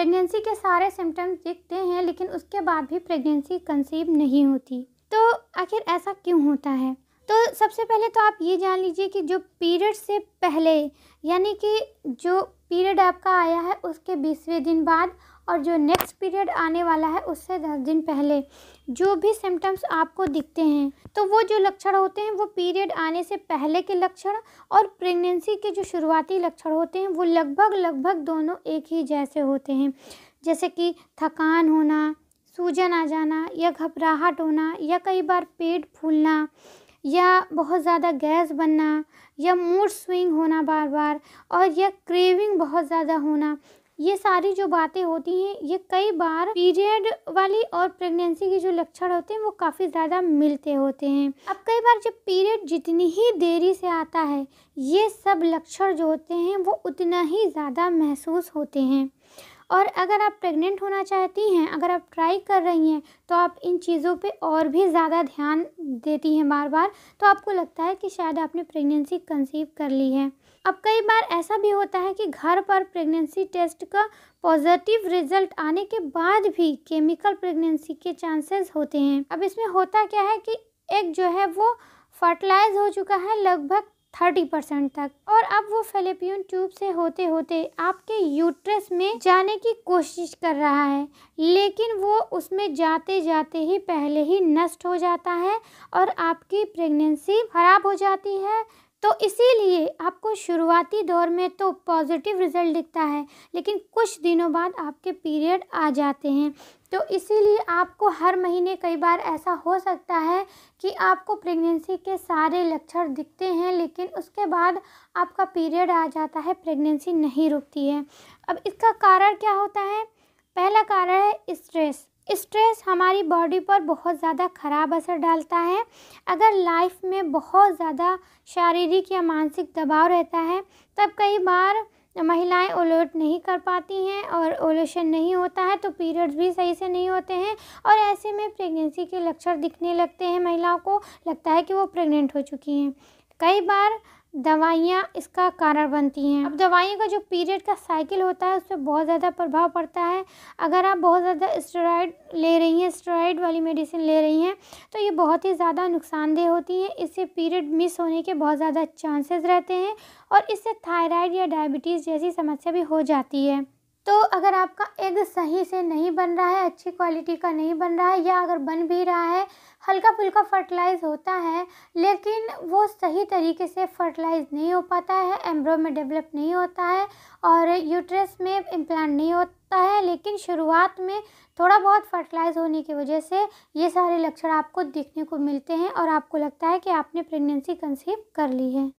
Pregnancy के सारे symptoms दिखते हैं लेकिन उसके बाद भी प्रेगनेंसी कंसीव नहीं होती। तो आखिर ऐसा क्यों होता है? तो सबसे पहले तो आप ये जान लीजिए कि जो पीरियड से पहले, यानी कि जो पीरियड आपका आया है उसके 20वें दिन बाद और जो नेक्स्ट पीरियड आने वाला है उससे 10 दिन पहले जो भी सिम्टम्स आपको दिखते हैं, तो वो जो लक्षण होते हैं वो पीरियड आने से पहले के लक्षण और प्रेगनेंसी के जो शुरुआती लक्षण होते हैं वो लगभग दोनों एक ही जैसे होते हैं। जैसे कि थकान होना, सूजन आ जाना या घबराहट होना या कई बार पेट फूलना या बहुत ज़्यादा गैस बनना या मूड स्विंग होना बार बार और या क्रेविंग बहुत ज़्यादा होना, ये सारी जो बातें होती हैं ये कई बार पीरियड वाली और प्रेगनेंसी के जो लक्षण होते हैं वो काफ़ी ज़्यादा मिलते होते हैं। अब कई बार जब पीरियड जितनी ही देरी से आता है ये सब लक्षण जो होते हैं वो उतना ही ज़्यादा महसूस होते हैं। और अगर आप प्रेग्नेंट होना चाहती हैं, अगर आप ट्राई कर रही हैं तो आप इन चीज़ों पे और भी ज़्यादा ध्यान देती हैं बार बार, तो आपको लगता है कि शायद आपने प्रेगनेंसी कंसीव कर ली है। अब कई बार ऐसा भी होता है कि घर पर प्रेगनेंसी टेस्ट का पॉजिटिव रिजल्ट आने के बाद भी केमिकल प्रेगनेंसी के चांसेस होते हैं। अब इसमें होता क्या है कि एग जो है वो फर्टिलाइज हो चुका है लगभग 30% तक और अब वो फैलोपियन ट्यूब से होते होते आपके यूट्रस में जाने की कोशिश कर रहा है, लेकिन वो उसमें जाते जाते ही पहले ही नष्ट हो जाता है और आपकी प्रेगनेंसी खराब हो जाती है। तो इसीलिए आपको शुरुआती दौर में तो पॉजिटिव रिजल्ट दिखता है लेकिन कुछ दिनों बाद आपके पीरियड आ जाते हैं। तो इसीलिए आपको हर महीने कई बार ऐसा हो सकता है कि आपको प्रेगनेंसी के सारे लक्षण दिखते हैं लेकिन उसके बाद आपका पीरियड आ जाता है, प्रेगनेंसी नहीं रुकती है। अब इसका कारण क्या होता है? पहला कारण है स्ट्रेस। स्ट्रेस हमारी बॉडी पर बहुत ज़्यादा ख़राब असर डालता है। अगर लाइफ में बहुत ज़्यादा शारीरिक या मानसिक दबाव रहता है तब कई बार महिलाएं ओव्यूलेट नहीं कर पाती हैं और ओव्यूलेशन नहीं होता है तो पीरियड्स भी सही से नहीं होते हैं और ऐसे में प्रेगनेंसी के लक्षण दिखने लगते हैं, महिलाओं को लगता है कि वो प्रेग्नेंट हो चुकी हैं। कई बार दवाइयाँ इसका कारण बनती हैं। अब दवाइयों का जो पीरियड का साइकिल होता है उस पर बहुत ज़्यादा प्रभाव पड़ता है। अगर आप बहुत ज़्यादा स्टेरॉइड ले रही हैं, स्टेरॉइड वाली मेडिसिन ले रही हैं तो ये बहुत ही ज़्यादा नुकसानदेह होती हैं। इससे पीरियड मिस होने के बहुत ज़्यादा चांसेस रहते हैं और इससे थायराइड या डायबिटीज़ जैसी समस्या भी हो जाती है। तो अगर आपका एग सही से नहीं बन रहा है, अच्छी क्वालिटी का नहीं बन रहा है या अगर बन भी रहा है, हल्का फुल्का फर्टिलाइज होता है लेकिन वो सही तरीके से फर्टिलाइज नहीं हो पाता है, एम्ब्रियो में डेवलप नहीं होता है और यूट्रस में इम्प्लांट नहीं होता है, लेकिन शुरुआत में थोड़ा बहुत फर्टिलाइज होने की वजह से ये सारे लक्षण आपको दिखने को मिलते हैं और आपको लगता है कि आपने प्रेगनेंसी कंसीव कर ली है।